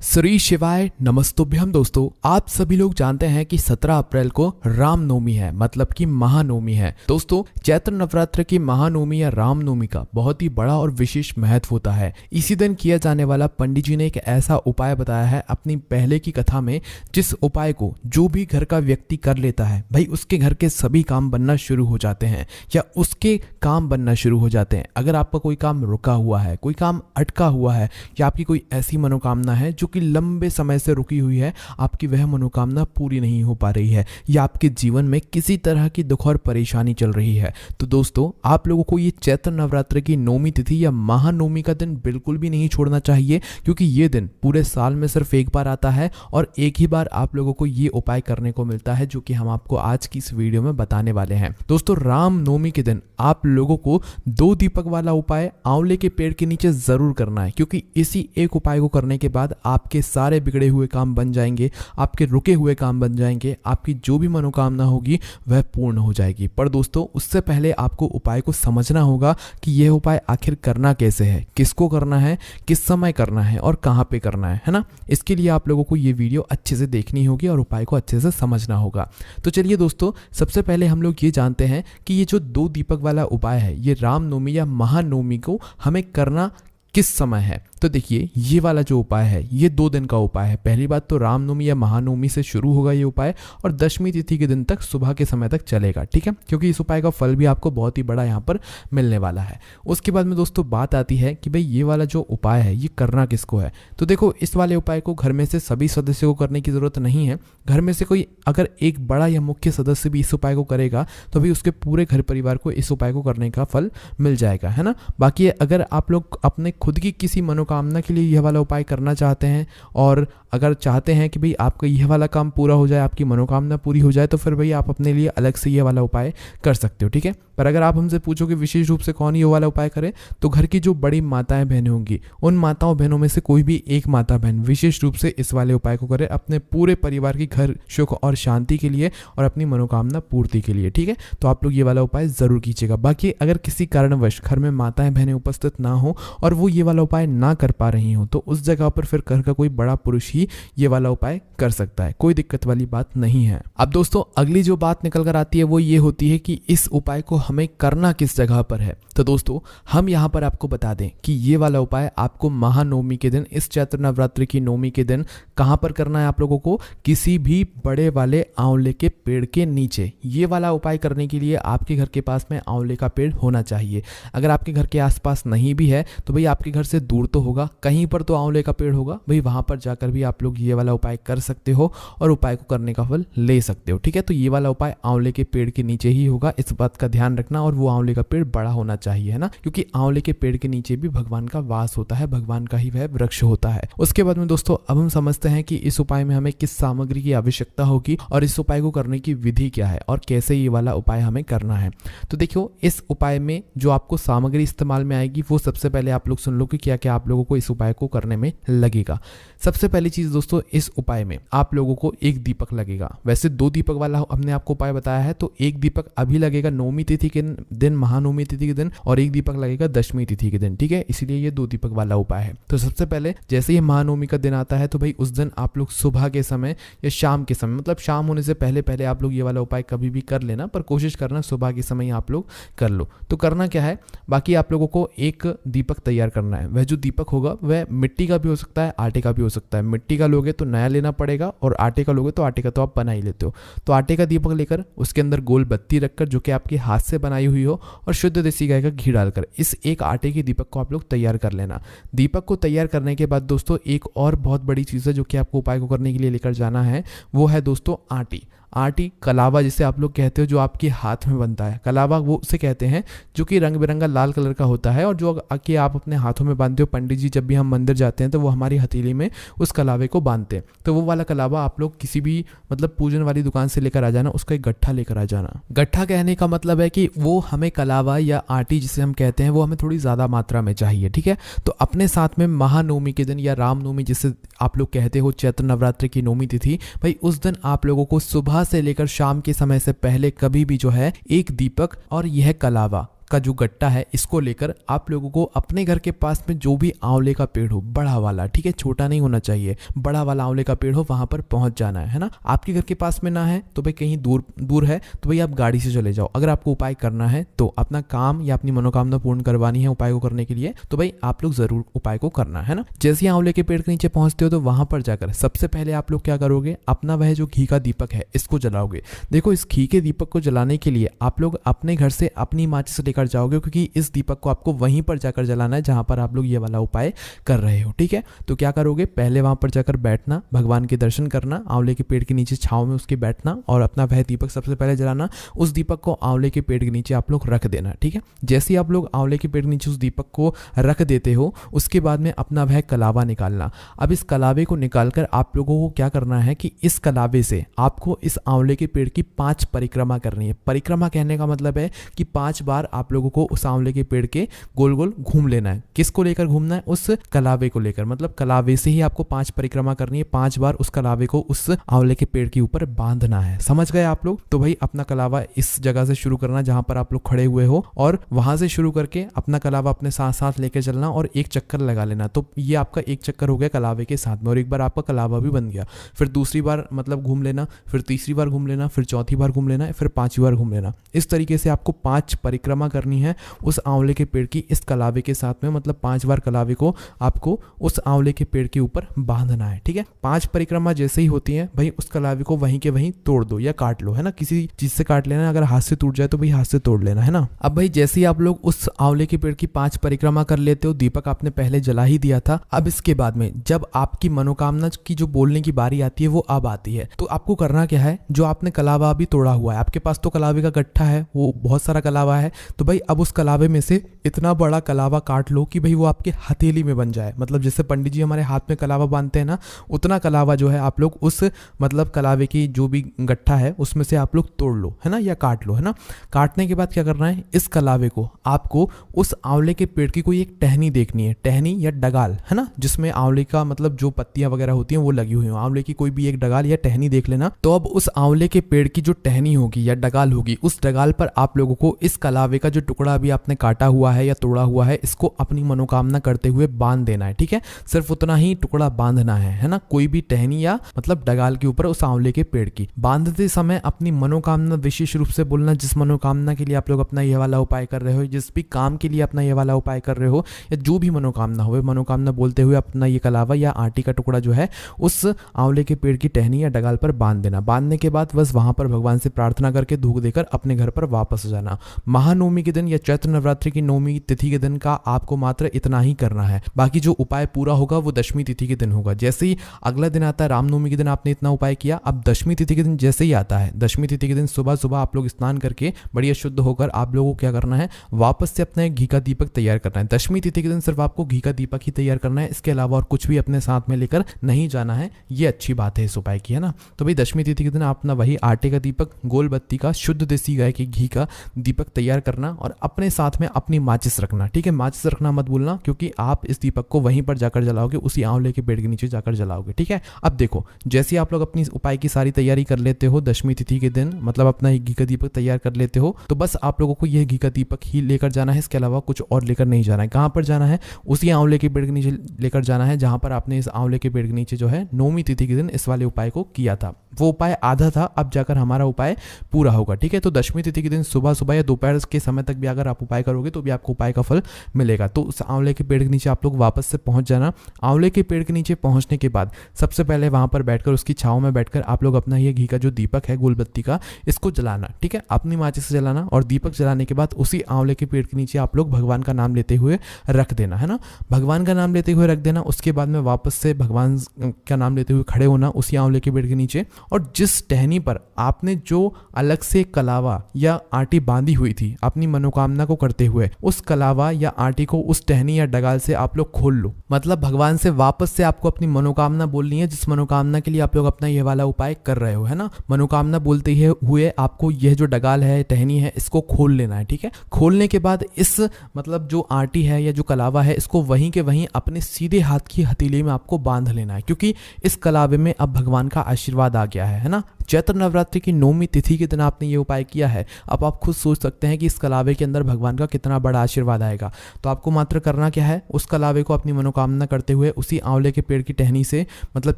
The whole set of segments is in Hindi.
श्री शिवाय नमस्तुभ्यम। दोस्तों, आप सभी लोग जानते हैं कि 17 अप्रैल को रामनवमी है, मतलब कि महानवमी है। दोस्तों, चैत्र नवरात्र की महानवमी या रामनवमी का बहुत ही बड़ा और विशेष महत्व होता है। इसी दिन किया जाने वाला पंडित जी ने एक ऐसा उपाय बताया है अपनी पहले की कथा में, जिस उपाय को जो भी घर का व्यक्ति कर लेता है भाई उसके घर के सभी काम बनना शुरू हो जाते हैं या उसके काम बनना शुरू हो जाते हैं। अगर आपका कोई काम रुका हुआ है, कोई काम अटका हुआ है या आपकी कोई ऐसी मनोकामना है जो कि लंबे समय से रुकी हुई है, आपकी वह मनोकामना पूरी नहीं हो पा रही है या आपके जीवन में किसी तरह की दुख और परेशानी चल रही है, तो दोस्तों आप लोगों को ये चैत्र नवरात्र की नौमी तिथि या महानवमी का दिन बिल्कुल भी नहीं छोड़ना चाहिए, क्योंकि ये दिन पूरे साल में सिर्फ एक बार आता है और एक ही बार आप लोगों को ये उपाय करने को मिलता है, जो कि हम आपको आज की इस वीडियो में बताने वाले हैं। दोस्तों, रामनवमी के दिन आप लोगों को 2 दीपक वाला उपाय आंवले के पेड़ के नीचे जरूर करना है, क्योंकि इसी एक उपाय को करने के बाद आपके सारे बिगड़े हुए काम बन जाएंगे, आपके रुके हुए काम बन जाएंगे, आपकी जो भी मनोकामना होगी वह पूर्ण हो जाएगी। पर दोस्तों, उससे पहले आपको उपाय को समझना होगा कि यह उपाय आखिर करना कैसे है, किसको करना है, किस समय करना है और कहाँ पे करना है ना। इसके लिए आप लोगों को ये वीडियो अच्छे से देखनी होगी और उपाय को अच्छे से समझना होगा। तो चलिए दोस्तों, सबसे पहले हम लोग ये जानते हैं कि ये जो 2 दीपक वाला उपाय है, ये रामनवमी या महानवमी को हमें करना किस समय है। तो देखिए, ये वाला जो उपाय है ये 2 दिन का उपाय है। पहली बात तो रामनवमी या महानवमी से शुरू होगा ये उपाय और दशमी तिथि के दिन तक सुबह के समय तक चलेगा, ठीक है, क्योंकि इस उपाय का फल भी आपको बहुत ही बड़ा यहाँ पर मिलने वाला है। उसके बाद में दोस्तों बात आती है कि भाई ये वाला जो उपाय है ये करना किसको है। तो देखो, इस वाले उपाय को घर में से सभी सदस्यों को करने की जरूरत नहीं है। घर में से कोई अगर एक बड़ा या मुख्य सदस्य भी इस उपाय को करेगा तो भी उसके पूरे घर परिवार को इस उपाय को करने का फल मिल जाएगा, है ना। बाकी अगर आप लोग अपने खुद की किसी मनोकामना के लिए यह वाला उपाय करना चाहते हैं और अगर चाहते हैं कि भाई आपका यह वाला काम पूरा हो जाए, आपकी मनोकामना पूरी हो जाए, तो फिर भाई आप अपने लिए अलग से यह वाला उपाय कर सकते हो, ठीक है। पर अगर आप हमसे पूछो कि विशेष रूप से कौन ये वाला उपाय करे, तो घर की जो बड़ी माताएं बहनें होंगी उन माताओं बहनों में से कोई भी एक माता बहन विशेष रूप से इस वाले उपाय को करे अपने पूरे परिवार की घर सुख और शांति के लिए और अपनी मनोकामना पूर्ति के लिए, ठीक है। तो आप लोग ये वाला उपाय जरूर कीजिएगा। बाकी अगर किसी कारणवश घर में माताएं बहनें उपस्थित ना हो और वो ये वाला उपाय ना कर पा रही हो, तो उस जगह पर फिर घर का कोई बड़ा पुरुष ही ये वाला उपाय कर सकता है, कोई दिक्कत वाली बात नहीं है। अब दोस्तों, अगली जो बात निकल कर आती है वो ये होती है कि इस उपाय को हमें करना किस जगह पर है। तो दोस्तों, हम यहाँ पर आपको बता दें कि ये वाला उपाय आपको महानवमी के दिन, इस चैत्र नवरात्रि की नवमी के दिन कहाँ पर करना है आप लोगों को, किसी भी बड़े वाले आंवले के पेड़ के नीचे। ये वाला उपाय करने के लिए आपके घर के पास में आंवले का पेड़ होना चाहिए। अगर आपके घर के आसपास नहीं भी है तो भाई आपके घर से दूर तो होगा, कहीं पर तो आंवले का पेड़ होगा, भाई वहां पर जाकर भी आप लोग ये वाला उपाय कर सकते हो और उपाय को करने का फल ले सकते हो, ठीक है। तो ये वाला उपाय आंवले के पेड़ के नीचे ही होगा, इस बात का ध्यान रखना। और वो आंवले का पेड़ बड़ा होना चाहिए, है ना, क्योंकि आंवले के पेड़ के नीचे भी भगवान का वास होता है, भगवान का ही वह वृक्ष होता है। उसके बाद में दोस्तों, अब हम समझते हैं कि इस उपाय में हमें किस सामग्री की आवश्यकता होगी और इस उपाय को करने की विधि क्या है और कैसे ये वाला उपाय हमें करना है। तो देखियो, इस उपाय में जो आपको सामग्री इस्तेमाल में आएगी वो सबसे पहले आप लोग सुन लो कि क्या क्या आप लोगों को इस उपाय को करने में लगेगा। सबसे पहली चीज दोस्तों, इस उपाय में आप लोगों को 1 दीपक लगेगा। वैसे 2 दीपक वाला हमने आपको उपाय बताया है, तो 1 दीपक अभी लगेगा नवमी तिथि के दिन, महानवमी तिथि के दिन, और 1 दीपक लगेगा दशमी तिथि के दिन, ठीक है। इसीलिए ये 2 दीपक वाला उपाय है। तो सबसे पहले जैसे ही महानवमी का दिन आता है तो भाई उस दिन आप लोग सुबह के समय या शाम के समय, मतलब शाम होने से पहले पहले आप लोग ये वाला उपाय कभी भी कर लेना, पर कोशिश करना सुबह के समय आप लोग कर लो। तो करना क्या है, बाकी आप लोगों को 1 दीपक तैयार करना है। वह जो दीपक होगा वह मिट्टी का भी हो सकता है, आटे का भी हो सकता है। मिट्टी का लोगे तो नया लेना पड़ेगा और आटे का लोगे तो आटे का तो आप बना ही लेते हो। तो आटे का दीपक लेकर उसके अंदर गोल बत्ती रखकर, जो कि आपके हाथ से बनाई हुई हो, और शुद्ध देसी गाय का घी डालकर इस एक आटे के दीपक को आप लोग तैयार कर लेना। दीपक को तैयार करने के बाद दोस्तों, एक और बहुत बड़ी चीज़ है जो कि आपको उपाय को करने के लिए लेकर जाना है, वो है दोस्तों आटी कलावा, जिसे आप लोग कहते हो, जो आपके हाथ में बनता है। कलावा वो उसे कहते हैं जो कि रंग बिरंगा लाल कलर का होता है और जो कि आप अपने हाथों में बांधते हो। पंडित जी जब भी हम मंदिर जाते हैं तो वो हमारी हथेली में उस कलावे को बांधते हैं। तो वो वाला कलावा आप लोग किसी भी मतलब पूजन वाली दुकान से लेकर आ जाना, उसका एक गट्ठा लेकर आ जाना। गट्ठा कहने का मतलब है कि वो हमें कलावा या आटी जिसे हम कहते हैं वो हमें थोड़ी ज़्यादा मात्रा में चाहिए, ठीक है। तो अपने साथ में महानवमी के दिन या रामनवमी जिसे आप लोग कहते हो, चैत्र नवरात्रि की नवमी तिथि, भाई उस दिन आप लोगों को सुबह से लेकर शाम के समय से पहले कभी भी जो है 1 दीपक और यह कलावा का जो गट्टा है इसको लेकर आप लोगों को अपने घर के पास में जो भी आंवले का पेड़ हो, बड़ा वाला, ठीक है, छोटा नहीं होना चाहिए, बड़ा वाला आंवले का पेड़ हो, वहां पर पहुंच जाना है ना। आपके घर के पास में ना है तो भाई कहीं दूर दूर है तो भाई आप गाड़ी से चले जाओ। अगर आपको उपाय करना है तो अपना काम या अपनी मनोकामना पूर्ण करवानी है उपाय को करने के लिए, तो भाई आप लोग जरूर उपाय को करना है ना। जैसे ही आंवले के पेड़ के नीचे पहुंचते हो तो वहां पर जाकर सबसे पहले आप लोग क्या करोगे, अपना वह जो घी का दीपक है इसको जलाओगे। देखो इस घी के दीपक को जलाने के लिए आप लोग अपने घर से अपनी माचिस लेकर जाओगे, क्योंकि इस दीपक को आपको वहीं पर जाकर जलाना है जहां पर आप लोग ये वाला उपाय कर रहे हो, ठीक है। तो क्या करोगे, पहले वहां पर जाकर बैठना, भगवान के दर्शन करना, आंवले के पेड़ के नीचे छांव में उसके बैठना और अपना वह दीपक सबसे पहले जलाना। उस दीपक को आंवले के पेड़ के नीचे आप लोग रख देना, ठीक है। जैसे ही आप लोग आंवले के पेड़ के नीचे उस दीपक को रख देते हो उसके बाद में अपना वह कलावा निकालना। अब इस कलावे को निकालकर आप लोगों को क्या करना है कि इस कलावे से आपको इस आंवले के पेड़ की 5 परिक्रमा करनी है। परिक्रमा कहने का मतलब है कि 5 बार आप लोगों को उस आंवले के पेड़ के गोल गोल घूम लेना है। किसको लेकर घूमना है, उस कलावे को लेकर, मतलब कलावे से ही आपको 5 परिक्रमा करनी है। 5 बार उस कलावे को उस आंवले के पेड़ के ऊपर बांधना है। समझ गए आप लोग। तो भाई अपना कलावा इस जगह से शुरू करना जहां पर आप लोग खड़े हुए हो और वहां से शुरू करके अपना कलावा अपने साथ साथ लेकर चलना और एक चक्कर लगा लेना। तो ये आपका एक चक्कर हो गया कलावे के साथ में और एक बार आपका कलावा भी बन गया। फिर दूसरी बार मतलब घूम लेना, फिर तीसरी बार घूम लेना, फिर चौथी बार घूम लेना, फिर 5वीं बार घूम लेना। इस तरीके से आपको 5 परिक्रमा करनी है उस आंवले के पेड़ की इस कलावे के साथ में, मतलब 5 बार कलावे को आपको उस आंवले के पेड़ के ऊपर बांधना है, ठीक है। 5 परिक्रमा जैसे ही होती है भाई उस कलावे को वहीं के वहीं तोड़ दो या काट लो, है ना, किसी चीज से काट लेना। अगर हाथ से टूट जाए तो भाई हाथ से तोड़ लेना, है ना। अब भाई जैसे ही आप लोग उस आंवले के पेड़ की 5 परिक्रमा कर लेते हो, दीपक आपने पहले जला ही दिया था। अब इसके बाद में जब आपकी मनोकामना की जो बोलने की बारी आती है वो अब आती है। तो आपको करना क्या है, जो आपने कलावा अभी तोड़ा हुआ है, आपके पास तो कलावे का गट्ठा है, वो बहुत सारा कलावा है, तो भाई अब उस कलावे में से इतना बड़ा कलावा काट लो कि भाई वो आपके हथेली में बन जाए। मतलब जैसे पंडित जी हमारे हाथ में कलावा बांधते हैं ना, उतना कलावा जो है आप लोग उस मतलब कलावे की जो भी गट्ठा है उसमें से आप लोग तोड़ लो, है ना, या काट लो, है ना। काटने के बाद क्या करना है, इस कलावे को आपको उस आंवले के पेड़ की कोई एक टहनी देखनी है, टहनी या डगाल, है ना, जिसमें आंवले का मतलब जो पत्तियां वगैरह होती हैं वो लगी हुई हो, आंवले की कोई भी एक डगाल या टहनी देख लेना। तो अब उस आंवले के पेड़ की जो टहनी होगी या डगाल होगी, उस डगाल पर आप लोगों को इस कलावे का जो टुकड़ा अभी आपने काटा हुआ है या तोड़ा हुआ है इसको अपनी मनोकामना करते हुए बांध देना है, ठीक है। सिर्फ उतना ही टुकड़ा बांधना है ना, कोई भी टहनी या मतलब डगाल के ऊपर उस आंवले के पेड़ की। बांधते समय अपनी मनोकामना विशेष रूप से बोलना, जिस मनोकामना के लिए आप लोग अपना ये वाला उपाय कर रहे हो, जिस भी काम के लिए अपना ये वाला उपाय कर रहे हो या जो भी मनोकामना हो, मनोकामना बोलते हुए अपना ये कलावा या आटी का टुकड़ा जो है उस आंवले के पेड़ की टहनी या डगाल पर बांध देना। बांधने के बाद बस वहां पर भगवान से प्रार्थना करके धूप देकर अपने घर पर वापस जाना। महानवमी के दिन या चैत्र नवरात्रि की नवमी तिथि के दिन का आपको मात्र इतना ही करना है। बाकी जो उपाय पूरा होगा वो दशमी तिथि के दिन होगा। जैसे ही अगला दिन आता है रामनवमी के दिन आपने इतना उपाय किया, अब दशमी तिथि के दिन जैसे ही आता है, दशमी तिथि के दिन सुबह सुबह आप लोग स्नान करके बढ़िया शुद्ध होकर आप लोगों को क्या करना है, वापस से अपना एक घी का दीपक तैयार करना है। दशमी तिथि के दिन सिर्फ आपको घी का दीपक ही तैयार करना है, इसके अलावा और कुछ भी अपने साथ में लेकर नहीं जाना है। ये अच्छी बात है इस उपाय की, है ना। तो भाई दशमी तिथि के दिन आप अपना वही आटे का दीपक, गोल बत्ती का, शुद्ध देसी गाय के घी का दीपक तैयार करना और अपने साथ में अपनी माचिस रखना, ठीक है। माचिस रखना मत भूलना, क्योंकि आप इस दीपक को वहीं पर जाकर जलाओगे, उसी आंवले के पेड़ के नीचे जाकर जलाओगे, ठीक है। अब देखो जैसे आप लोग अपनी उपाय की सारी तैयारी कर लेते हो दशमी तिथि के दिन, मतलब अपना घी का दीपक तैयार कर लेते हो, तो बस आप लोगों को यह घी का दीपक ही लेकर जाना है, इसके अलावा कुछ और लेकर नहीं जाना है। कहां पर जाना है, उसी आंवले के पेड़ के नीचे लेकर जाना है जहां पर आपने इस आंवले के पेड़ के नीचे जो है नवमी तिथि के दिन इस वाले उपाय को किया था। वो उपाय आधा था, अब जाकर हमारा उपाय पूरा होगा, ठीक है। तो दशमी तिथि के दिन सुबह सुबह या दोपहर के समय तक भी अगर आप उपाय करोगे तो भी आपको उपाय का फल मिलेगा। तो उस आंवले के पेड़ के नीचे आप लोग वापस से पहुंच जाना। आंवले के पेड़ के नीचे पहुंचने के बाद सबसे पहले वहां पर बैठकर उसकी छांव में बैठकर आप लोग अपना ये घी का जो दीपक है गोलबत्ती का, इसको जलाना, ठीक है। अपनी माचिस से जलाना और दीपक जलाने के बाद उसी आंवले के पेड़ के नीचे आप लोग भगवान का नाम लेते हुए रख देना, है ना। भगवान का नाम लेते हुए रख देना। उसके बाद में वापस से भगवान का नाम लेते हुए खड़े होना उसी आंवले के पेड़ के नीचे, और जिस टहनी पर आपने जो अलग से कलावा या आटी बांधी हुई थी अपनी मनोकामना को करते हुए, उस कलावा या आटी को उस टहनी या डगाल से आप लोग खोल लो। मतलब भगवान से वापस से आपको अपनी मनोकामना बोलनी है, जिस मनोकामना के लिए आप लोग अपना ये वाला उपाय कर रहे हो, है ना। मनोकामना बोलते हुए आपको यह जो डगाल है, टहनी है, इसको खोल लेना है, ठीक है। खोलने के बाद इस मतलब जो आटी है या जो कलावा है, इसको वहीं के वहीं अपने सीधे हाथ की हथेली में आपको बांध लेना है, क्योंकि इस कलावे में अब भगवान का आशीर्वाद आ क्या है ना। चैत्र नवरात्रि की 9वीं तिथि के दिन आपने ये उपाय किया है। अब आप खुद सोच सकते हैं कि इस कलावे के अंदर भगवान का कितना बड़ा आशीर्वाद आएगा। तो आपको मात्र करना क्या है, उस कलावे को अपनी मनोकामना करते हुए उसी आंवले के पेड़ की टहनी से मतलब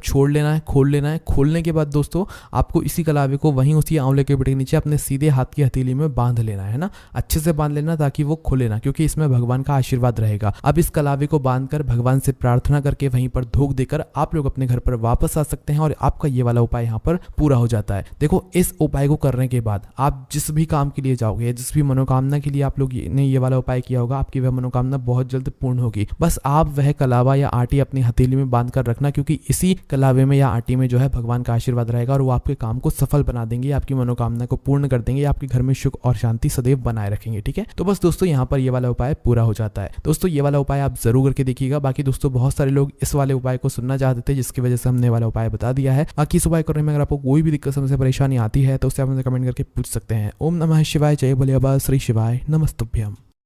छोड़ लेना है, खोल लेना है। खोलने के बाद दोस्तों आपको इसी कलावे को वहीं उसी आंवले के पेड़ के नीचे अपने सीधे हाथ की हथेली में बांध लेना है ना, अच्छे से बांध लेना ताकि वो खुले ना, क्योंकि इसमें भगवान का आशीर्वाद रहेगा। अब इस कलावे को बांधकर भगवान से प्रार्थना करके वहीं पर धूप देकर आप लोग अपने घर पर वापस आ सकते हैं और आपका ये वाला उपाय यहाँ पर पूरा हो जाता है। देखो, इस उपाय को करने के बाद आप जिस भी काम के लिए जाओगे, जिस भी मनोकामना के लिए आप लोग ने ये वाला उपाय किया होगा, आपकी वह मनोकामना बहुत जल्द पूर्ण होगी। बस आप वह कलावा या आटी अपनी हथेली में बांध कर रखना, क्योंकि इसी कलावे में या आटी में जो है भगवान का आशीर्वाद रहेगा और वो आपके काम को सफल बना देंगे, आपकी मनोकामना को पूर्ण कर देंगे, आपके घर में सुख और शांति सदैव बनाए रखेंगे। ठीक है, तो बस दोस्तों यहाँ पर ये वाला उपाय पूरा हो जाता है। दोस्तों ये वाला उपाय आप जरूर करके देखिएगा। बाकी दोस्तों बहुत सारे लोग इस वाले उपाय को सुनना चाहते थे, जिसकी वजह से हमने वाला उपाय बता दिया है। बाकी इस उपाय करने में अगर आपको कोई भी दिक्कत, समस्या, परेशानी आती है तो उससे आप मुझे कमेंट करके पूछ सकते हैं। ओम नमः शिवाय, जय भोले बाबा, श्री शिवाय, नमस्तुभ्यम।